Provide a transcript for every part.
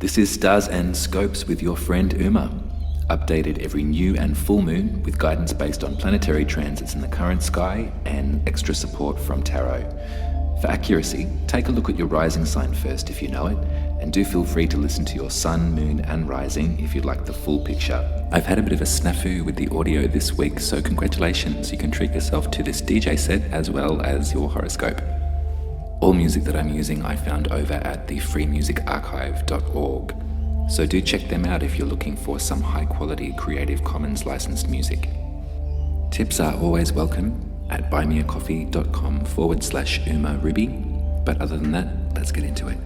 This is Stars and Scopes with your friend Uma, updated every new and full moon with guidance based on planetary transits in the current sky and extra support from tarot. For accuracy, take a look at your rising sign first if you know it, and do feel free to listen to your sun, moon and rising if you'd like the full picture. I've had a bit of a snafu with the audio this week, so congratulations, you can treat yourself to this DJ set as well as your horoscope. All music that I'm using I found over at the freemusicarchive.org, so do check them out if you're looking for some high quality Creative Commons licensed music. Tips are always welcome at buymeacoffee.com/Uma Ruby, but other than that, let's get into it.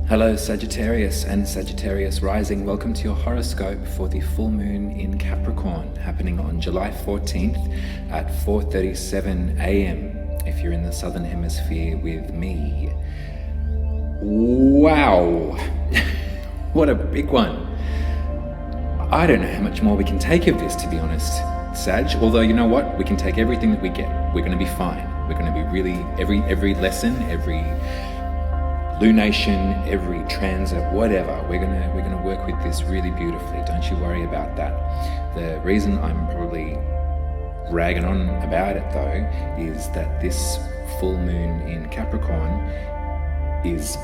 Hello Sagittarius and Sagittarius rising, welcome to your horoscope for the full moon in Capricorn happening on July 14th at 4:37 a.m. if you're in the southern hemisphere with me. Wow, what a big one. I don't know how much more we can take of this, to be honest, Sag, although you know what, we can take everything that we get. We're going to be fine. We're going to be really, every lesson, every lunation, every transit, whatever, we're gonna work with this really beautifully. Don't you worry about that. The reason I'm probably ragging on about it though is that this full moon in Capricorn is,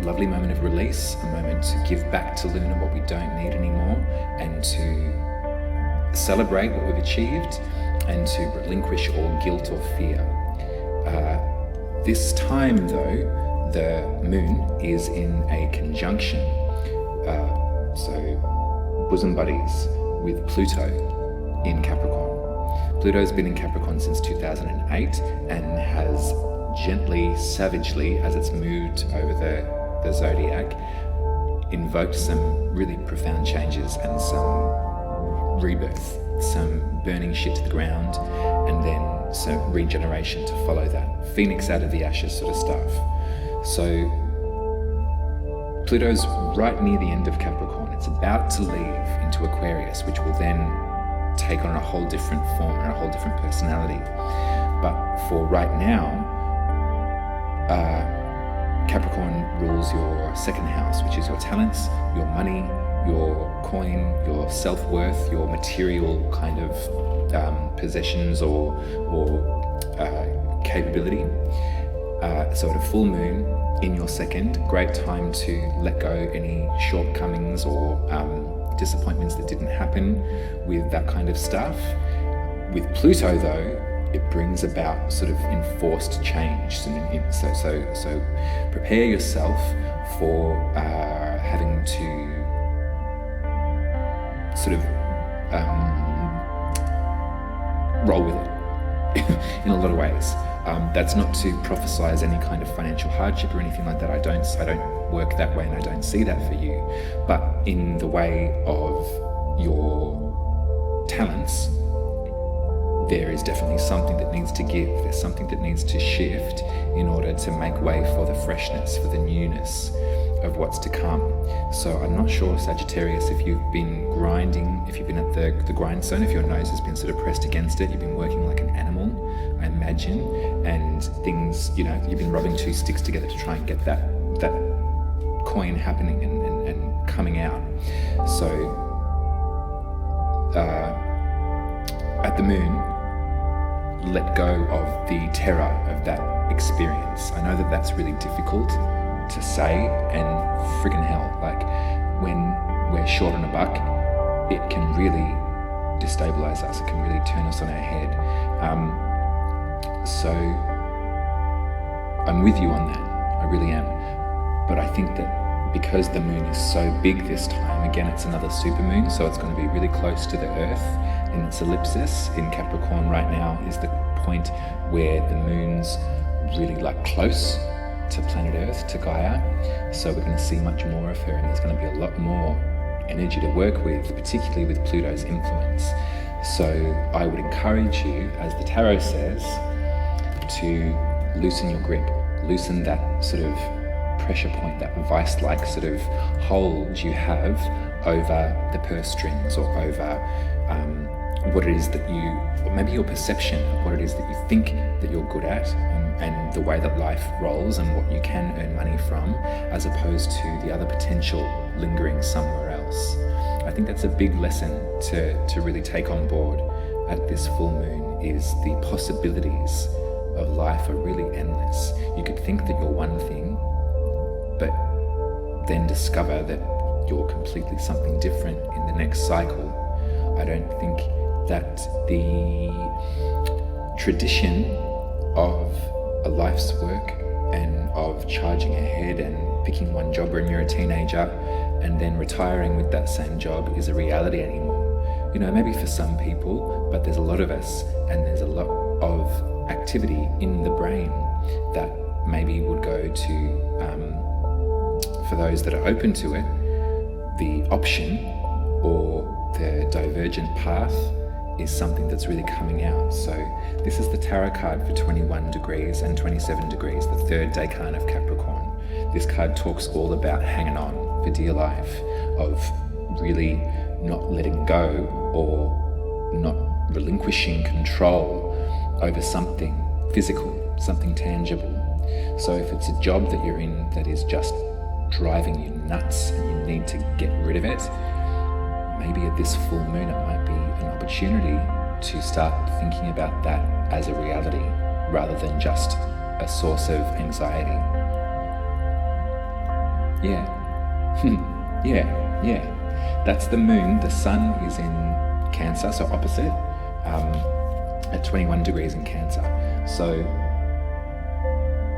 lovely moment of release, a moment to give back to Luna what we don't need anymore, and to celebrate what we've achieved, and to relinquish all guilt or fear. This time though, the moon is in a conjunction, so bosom buddies, with Pluto in Capricorn. Pluto's been in Capricorn since 2008 and has gently, savagely, as it's moved over the zodiac, invoked some really profound changes and some rebirth, some burning shit to the ground, and then some regeneration to follow that. Phoenix out of the ashes sort of stuff. So Pluto's right near the end of Capricorn. It's about to leave into Aquarius, which will then take on a whole different form and a whole different personality. But for right now, Capricorn rules your second house, which is your talents, your money, your coin, your self-worth, your material kind of possessions or capability. So at a full moon in your second, great time to let go any shortcomings or disappointments that didn't happen with that kind of stuff. With Pluto though, it brings about sort of enforced change. So prepare yourself for having to sort of roll with it in a lot of ways. That's not to prophesize any kind of financial hardship or anything like that. I don't work that way, and I don't see that for you. But in the way of your talents, there is definitely something that needs to give. There's something that needs to shift in order to make way for the freshness, for the newness of what's to come. So I'm not sure, Sagittarius, if you've been grinding, if you've been at the grind zone, if your nose has been sort of pressed against it, you've been working like an animal, I imagine, and things, you've been rubbing two sticks together to try and get that coin happening and coming out. So at the moon, let go of the terror of that experience. I know that that's really difficult to say, and friggin' hell, like when we're short on a buck, it can really destabilize us. It can really turn us on our head. So I'm with you on that. I really am. But I think that because the moon is so big this time, again, it's another supermoon, so it's going to be really close to the Earth in its ellipsis. In Capricorn right now is the point where the moon's really close to planet Earth, to Gaia. So we're going to see much more of her, and there's going to be a lot more energy to work with, particularly with Pluto's influence. So I would encourage you, as the tarot says, to loosen your grip, loosen that sort of pressure point, that vice-like sort of hold you have over the purse strings, or over what it is that you, or maybe your perception of what it is that you think that you're good at, and the way that life rolls and what you can earn money from, as opposed to the other potential lingering somewhere else. I think that's a big lesson to really take on board at this full moon, is the possibilities of life are really endless. You could think that you're one thing, but then discover that you're completely something different in the next cycle. I don't think that the tradition of a life's work and of charging ahead and picking one job when you're a teenager and then retiring with that same job is a reality anymore. Maybe for some people, but there's a lot of us, and there's a lot of activity in the brain that maybe would go to, for those that are open to it, the option or the divergent path is something that's really coming out. So this is the tarot card for 21 degrees and 27 degrees, the third decan of Capricorn. This card talks all about hanging on for dear life, of really not letting go or not relinquishing control over something physical, something tangible. So if it's a job that you're in that is just driving you nuts and you need to get rid of it, maybe at this full moon it might be an opportunity to start thinking about that as a reality rather than just a source of anxiety. Yeah. That's the moon. The sun is in Cancer, so opposite, at 21 degrees in Cancer. So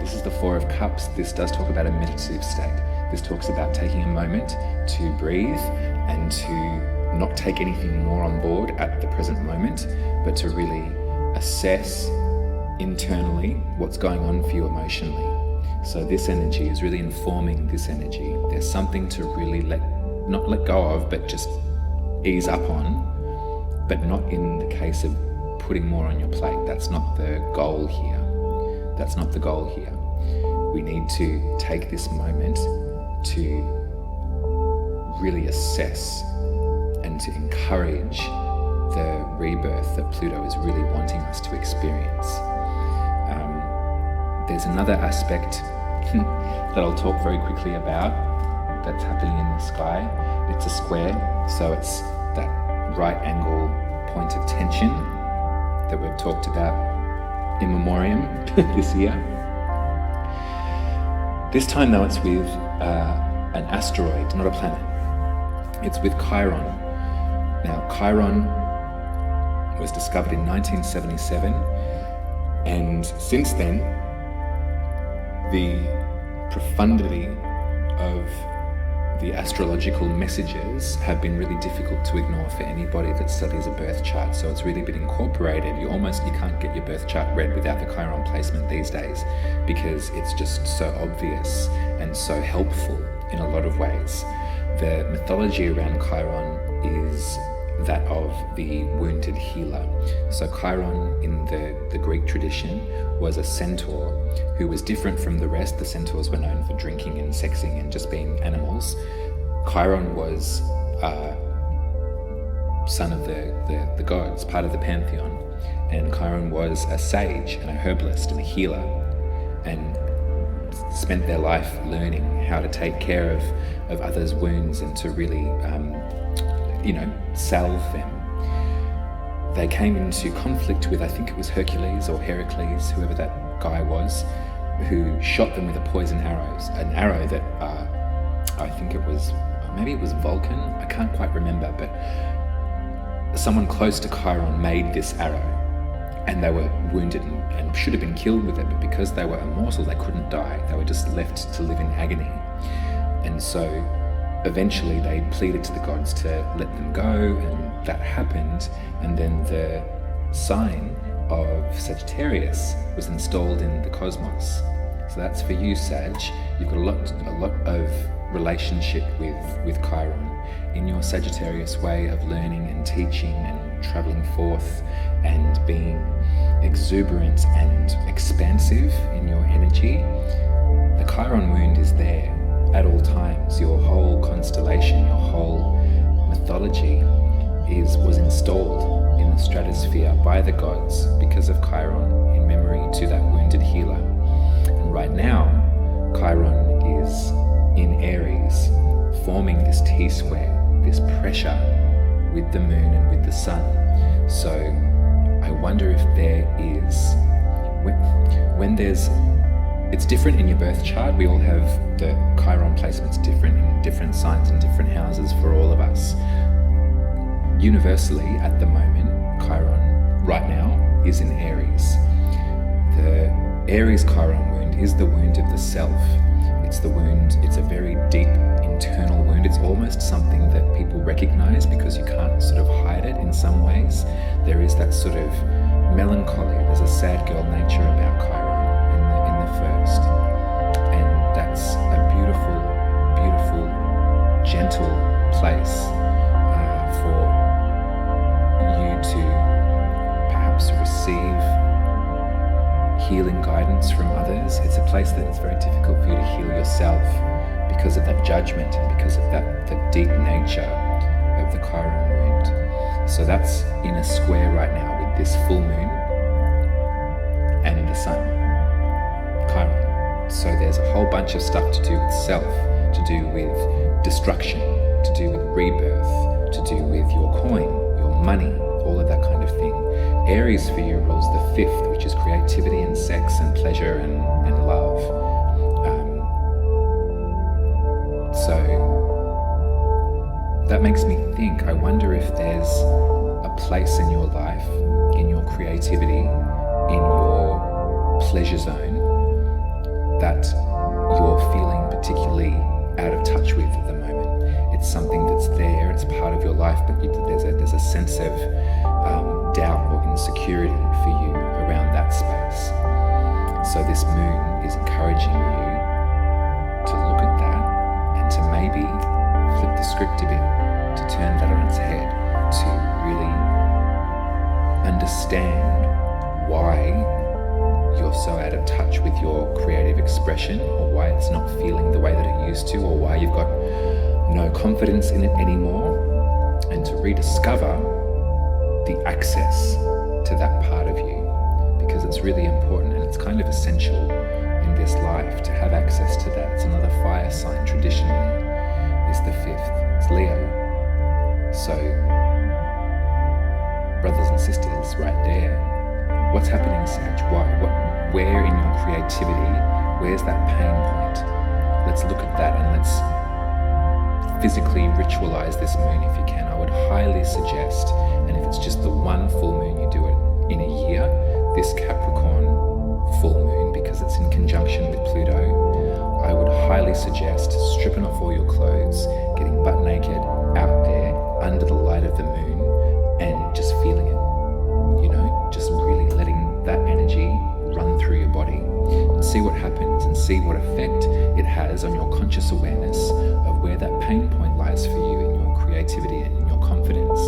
this is the Four of Cups. This does talk about a meditative state. This talks about taking a moment to breathe and to not take anything more on board at the present moment, but to really assess internally what's going on for you emotionally. So this energy is really informing this energy. There's something to really not let go of, but just ease up on, but not in the case of putting more on your plate. That's not the goal here. We need to take this moment to really assess and to encourage the rebirth that Pluto is really wanting us to experience. There's another aspect that I'll talk very quickly about that's happening in the sky. It's a square, so it's that right angle point of tension that we've talked about in memoriam this year. This time though, it's with an asteroid, not a planet. It's with Chiron. Now, Chiron was discovered in 1977, and since then, the profundity of the astrological messages have been really difficult to ignore for anybody that studies a birth chart. So it's really been incorporated. You can't get your birth chart read without the Chiron placement these days, because it's just so obvious and so helpful in a lot of ways. The mythology around Chiron is that of the wounded healer. So Chiron in the Greek tradition was a centaur who was different from the rest. The centaurs were known for drinking and sexing and just being animals. Chiron was son of the gods, part of the pantheon, and Chiron was a sage and a herbalist and a healer, and spent their life learning how to take care of others' wounds and to really salve them. They came into conflict with, I think it was Hercules or Heracles, whoever that guy was, who shot them with a poison arrow. An arrow that I think it was, maybe it was Vulcan, I can't quite remember, but someone close to Chiron made this arrow, and they were wounded and should have been killed with it, but because they were immortal, they couldn't die. They were just left to live in agony. And so eventually they pleaded to the gods to let them go, and that happened. And then the sign of Sagittarius was installed in the cosmos. So that's for you, Sag. You've got a lot of relationship with Chiron in your Sagittarius way of learning and teaching and traveling forth and being exuberant and expansive in your energy. The Chiron wound is there at all times. Your whole constellation, your whole mythology was installed in the stratosphere by the gods because of Chiron, in memory to that wounded healer. And right now, Chiron is in Aries, forming this T-square, this pressure with the moon and with the sun. So I wonder if there is, when there's, it's different in your birth chart. We all have the Chiron placements different in different signs and different houses for all of us. Universally, at the moment, Chiron right now is in Aries. The Aries Chiron wound is the wound of the self. It's the wound, it's a very deep internal wound. It's almost something that people recognize because you can't sort of hide it in some ways. There is that sort of melancholy, there's a sad girl nature about Chiron in the first. And that's a beautiful, beautiful, gentle place for you to perhaps receive healing guidance from others. It's a place that it's very difficult for you to heal yourself because of that judgment and because of the deep nature of the Chiron wound. So that's in a square right now with this full moon and the sun, Chiron. So there's a whole bunch of stuff to do with self, to do with destruction, to do with rebirth, to do with your coin, your money, all of that kind of thing. Aries for you rules the 5th, which is creativity and sex and pleasure and love. So that makes me think, I wonder if there's a place in your life, in your creativity, in your pleasure zone, that you're feeling particularly out of touch with at the moment. It's something that's there, it's part of your life, but there's a sense of doubt or insecurity for you around that space. So this moon is encouraging you to look at that and to maybe flip the script a bit, to turn that on its head, to really understand why you're so out of touch with your creative expression, or why it's not feeling the way that it used to, or why you've got no confidence in it anymore, and to rediscover the access to that part of you, because it's really important and it's kind of essential in this life to have access to that. It's another fire sign traditionally, is the 5th, it's Leo. So brothers and sisters right there, what's happening, Sag? Where in your creativity, where's that pain point? Let's look at that and let's physically ritualize this moon if you can. I would highly suggest, and if it's just the one full moon you do it in a year, this Capricorn full moon, because it's in conjunction with Pluto, I would highly suggest stripping off all your clothes, getting butt naked out there under the light of the moon and just feeling it, just really letting that energy run through your body and see what happens and see what effect it has on your conscious awareness of where that pain point lies for you in your creativity and in your confidence,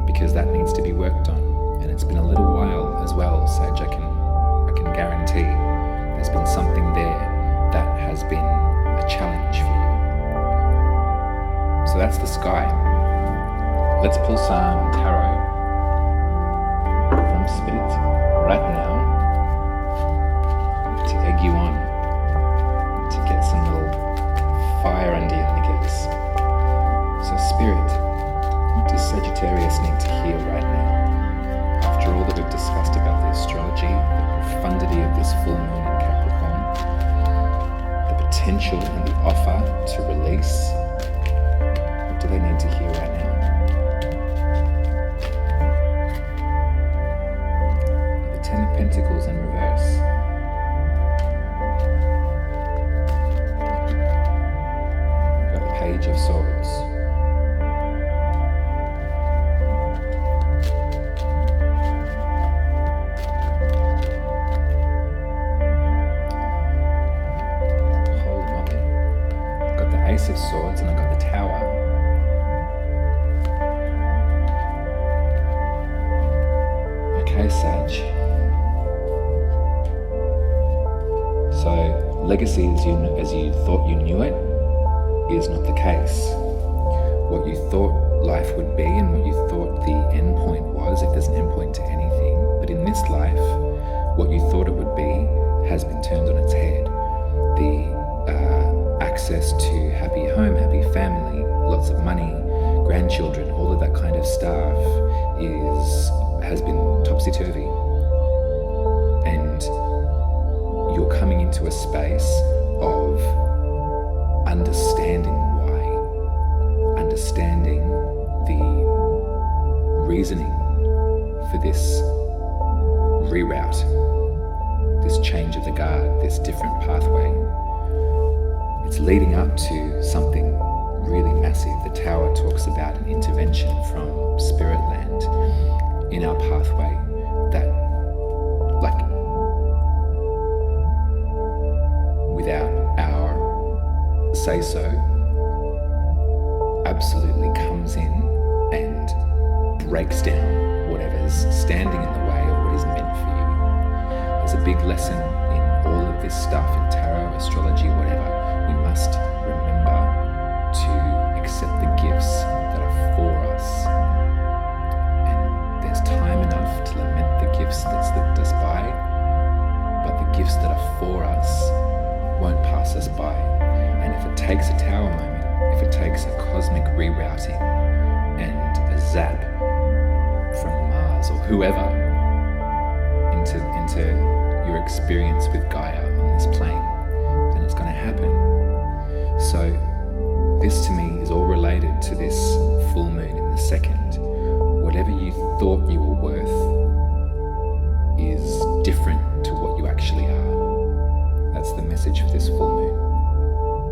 because that needs to be worked on. And it's been a little while as well, Sage. I can guarantee there's been something there that has been a challenge for you. So that's the sky. Let's pull some tarot from Spirit right now to egg you on, to get some little fire under your knickers. So Spirit, what does Sagittarius need to hear right now? After all that we've discussed about the astrology, the profundity of this full moon in Capricorn, the potential and the offer to release, what do they need to hear right now? The 10 of Pentacles in reverse. We've got the Page of Swords. Ace of Swords, and I got the Tower. Okay, Sag. So, legacy as you thought you knew it is not the case. What you thought life would be and what you thought the end point was, if there's an end point to anything, but in this life, what you thought it would be has been turned on its head. The access to happy home, happy family, lots of money, grandchildren, all of that kind of stuff has been topsy-turvy. And you're coming into a space of understanding why, understanding the reasoning for this reroute, this change of the guard, this different pathway. It's leading up to something really massive. The Tower talks about an intervention from Spirit Land in our pathway that, like, without our say-so, absolutely comes in and breaks down whatever's standing in the way of what is meant for you. There's a big lesson in all of this stuff, in tarot, astrology, whatever. We must remember to accept the gifts that are for us. And there's time enough to lament the gifts that slipped us by, but the gifts that are for us won't pass us by. And if it takes a Tower moment, if it takes a cosmic rerouting and a zap from Mars or whoever into your experience with Gaia on this plane, then it's going to happen. So this to me is all related to this full moon in the second. Whatever you thought you were worth is different to what you actually are. That's the message of this full moon.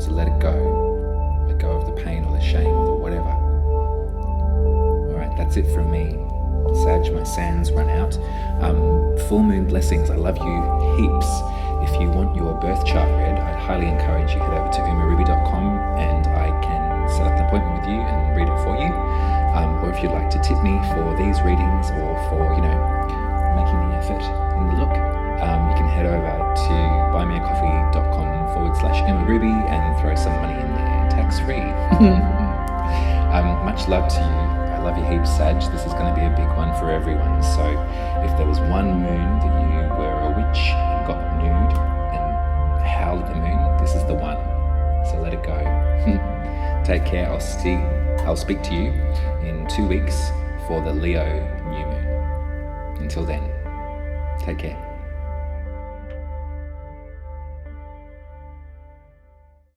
So let it go. Let go of the pain or the shame or the whatever. Alright, that's it from me. Sag, my sands run out. Full moon blessings. I love you heaps. If you want your birth chart read, I'd highly encourage you head over to umaruby.com and I can set up an appointment with you and read it for you. Or if you'd like to tip me for these readings or for, making the effort in the look, you can head over to buymeacoffee.com/umaruby and throw some money in there, tax-free. Much love to you. I love you heaps, Sag. This is going to be a big one for everyone. So if there was one moon that you were a witch and got nude and howled at the moon, this is the one. So let it go. Take care. I'll speak to you in 2 weeks for the Leo new moon. Until then, take care.